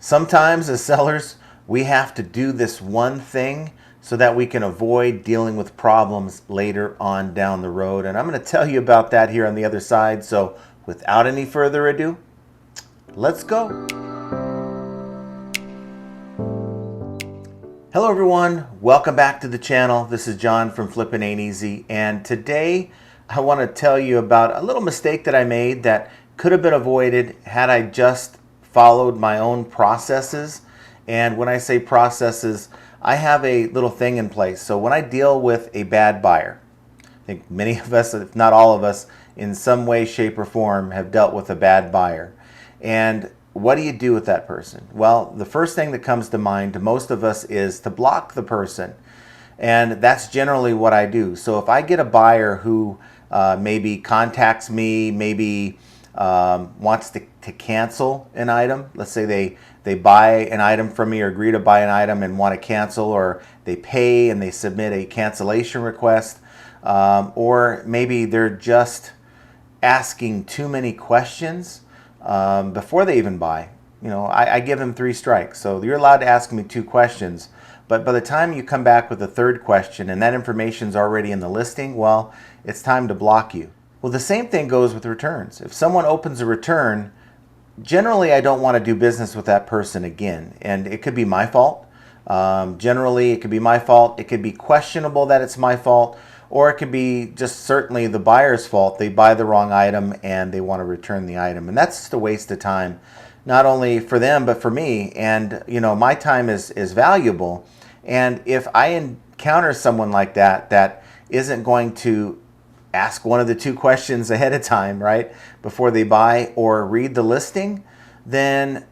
Sometimes as sellers, we have to do this one thing so that we can avoid dealing with problems later on down the road. And I'm going to tell you about that here on the other side. So without any further ado, let's go. Hello everyone, welcome back to the channel. This is John from Flippin' Ain't Easy, and today I want to tell you about a little mistake that I made that could have been avoided had I just followed my own processes. And when I say processes, I have a little thing in place. So when I deal with a bad buyer, I think many of us, if not all of us, in some way, shape, or form have dealt with a bad buyer. And what do you do with that person? Well, the first thing that comes to mind to most of us is to block the person. And that's generally what I do. So if I get a buyer who maybe contacts me, maybe wants to cancel an item, let's say they buy an item from me or agree to buy an item and want to cancel, or they pay and they submit a cancellation request, or maybe they're just asking too many questions before they even buy. You know, I give them 3 strikes. So you're allowed to ask me 2 questions, but by the time you come back with a 3rd question and that information's already in the listing, well, it's time to block you. Well, the same thing goes with returns. If someone opens a return, generally I don't want to do business with that person again. And it could be my fault. Generally, it could be my fault. It could be questionable that it's my fault. Or it could be just certainly the buyer's fault. They buy the wrong item and they want to return the item. And that's just a waste of time, not only for them, but for me. And, you know, my time is valuable. And if I encounter someone like that, that isn't going to ask one of the 2 questions ahead of time, right, before they buy, or read the listing, then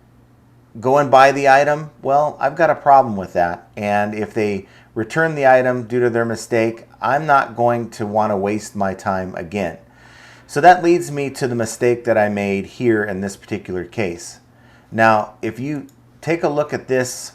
go and buy the item, well, I've got a problem with that. And if they return the item due to their mistake, I'm not going to want to waste my time again. So that leads me to the mistake that I made here in this particular case. Now, if you take a look at this,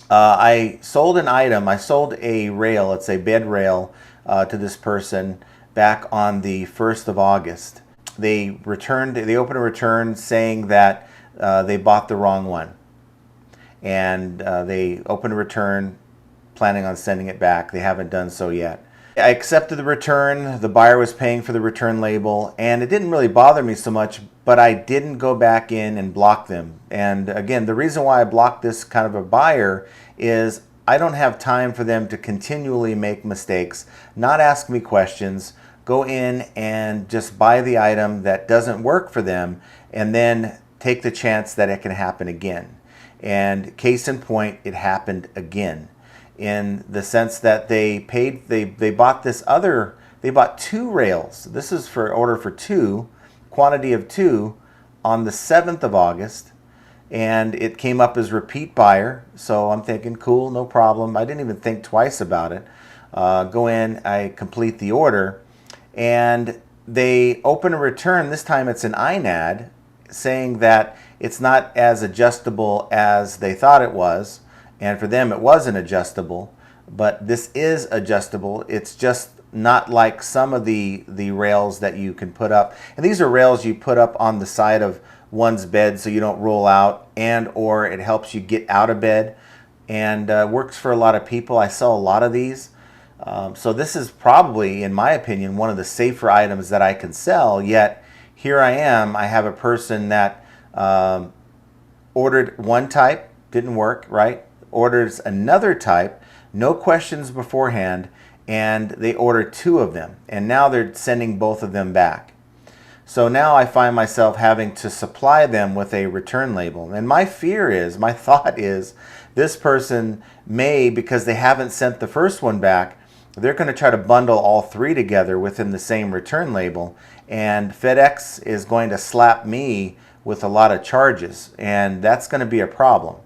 I sold an item, I sold a rail, it's a bed rail, to this person back on the 1st of August. They opened a return saying that they bought the wrong one. And they opened a return planning on sending it back. They haven't done so yet. I accepted the return. The buyer was paying for the return label, and it didn't really bother me so much, but I didn't go back in and block them. And again, the reason why I blocked this kind of a buyer is I don't have time for them to continually make mistakes, not ask me questions, go in and just buy the item that doesn't work for them, and then take the chance that it can happen again. And case in point, it happened again, in the sense that they bought 2 rails. This is for order for 2, quantity of 2, on the 7th of August. And it came up as repeat buyer. So I'm thinking, cool, no problem. I didn't even think twice about it. Go in, I complete the order, and they open a return. This time it's an INAD saying that it's not as adjustable as they thought it was. And for them, it wasn't adjustable, but this is adjustable. It's just not like some of the rails that you can put up. And these are rails you put up on the side of one's bed so you don't roll out, and or it helps you get out of bed, and works for a lot of people. I sell a lot of these. So this is probably, in my opinion, one of the safer items that I can sell, yet here I am. I have a person that ordered one type, didn't work, right? Orders another type, no questions beforehand, and they ordered 2 of them, and now they're sending both of them back. So now I find myself having to supply them with a return label. And my thought is, this person may, because they haven't sent the first one back, they're going to try to bundle all 3 together within the same return label. And FedEx is going to slap me with a lot of charges, and that's going to be a problem.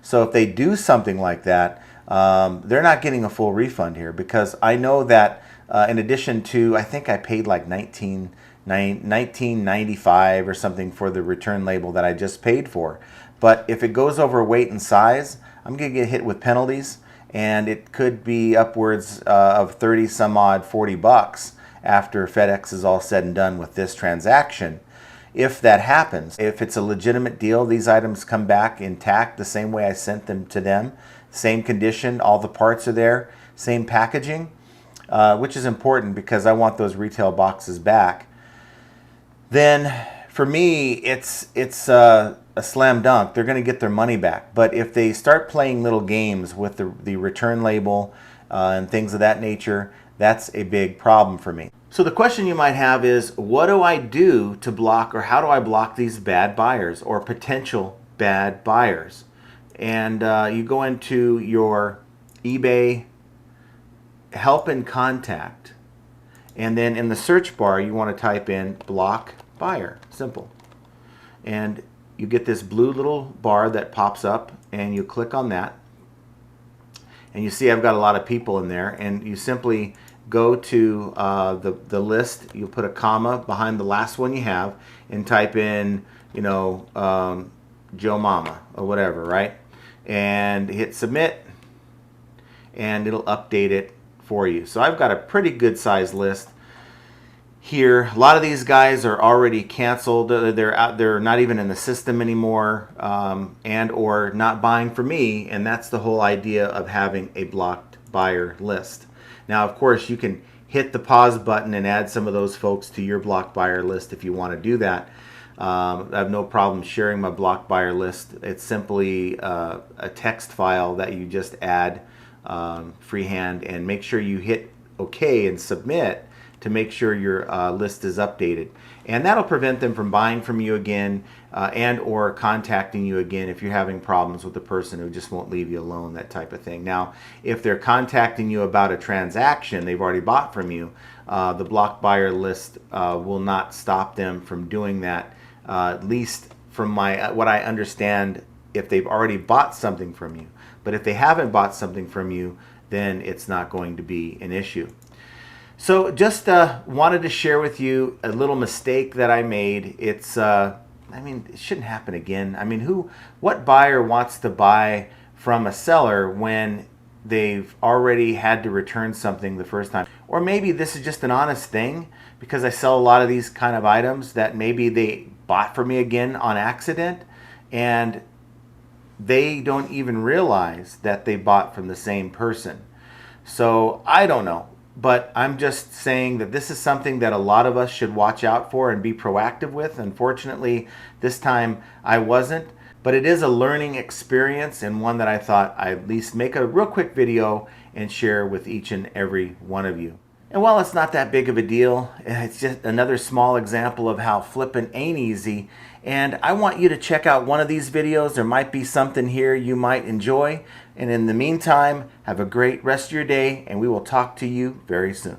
So if they do something like that, they're not getting a full refund here, because I know that in addition to, I think I paid like $19.95 or something for the return label that I just paid for. But if it goes over weight and size, I'm going to get hit with penalties, and it could be upwards of 30 some odd, $40 after FedEx is all said and done with this transaction. if that happens. If it's a legitimate deal, these items come back intact the same way I sent them to them, same condition, all the parts are there, same packaging, which is important because I want those retail boxes back. Then for me, it's a slam dunk. They're going to get their money back. But if they start playing little games with the return label and things of that nature, that's a big problem for me. So the question you might have is, what do I do to block, or how do I block these bad buyers or potential bad buyers? And you go into your eBay help and contact, and then in the search bar you want to type in block buyer, simple, and you get this blue little bar that pops up, and you click on that, and you see I've got a lot of people in there, and you simply go to the list. You put a comma behind the last one you have and type in, Joe Mama or whatever, right? And hit submit, and it'll update it for you. So I've got a pretty good sized list here. A lot of these guys are already canceled. They're not even in the system anymore, and or not buying for me, and that's the whole idea of having a blocked buyer list. Now, of course, you can hit the pause button and add some of those folks to your blocked buyer list if you want to do that. I have no problem sharing my blocked buyer list. It's simply a text file that you just add freehand, and make sure you hit OK and submit to make sure your list is updated. And that'll prevent them from buying from you again and or contacting you again if you're having problems with the person who just won't leave you alone, that type of thing. Now, if they're contacting you about a transaction they've already bought from you, the blocked buyer list will not stop them from doing that, at least from what I understand, if they've already bought something from you. But if they haven't bought something from you, then it's not going to be an issue. So just wanted to share with you a little mistake that I made. It's, it shouldn't happen again. I mean, what buyer wants to buy from a seller when they've already had to return something the first time? Or maybe this is just an honest thing, because I sell a lot of these kind of items that maybe they bought from me again on accident, and they don't even realize that they bought from the same person. So I don't know. But I'm just saying that this is something that a lot of us should watch out for and be proactive with. Unfortunately, this time I wasn't. But it is a learning experience, and one that I thought I'd at least make a real quick video and share with each and every one of you. And while it's not that big of a deal, it's just another small example of how flipping ain't easy. And I want you to check out one of these videos. There might be something here you might enjoy. And in the meantime, have a great rest of your day, and we will talk to you very soon.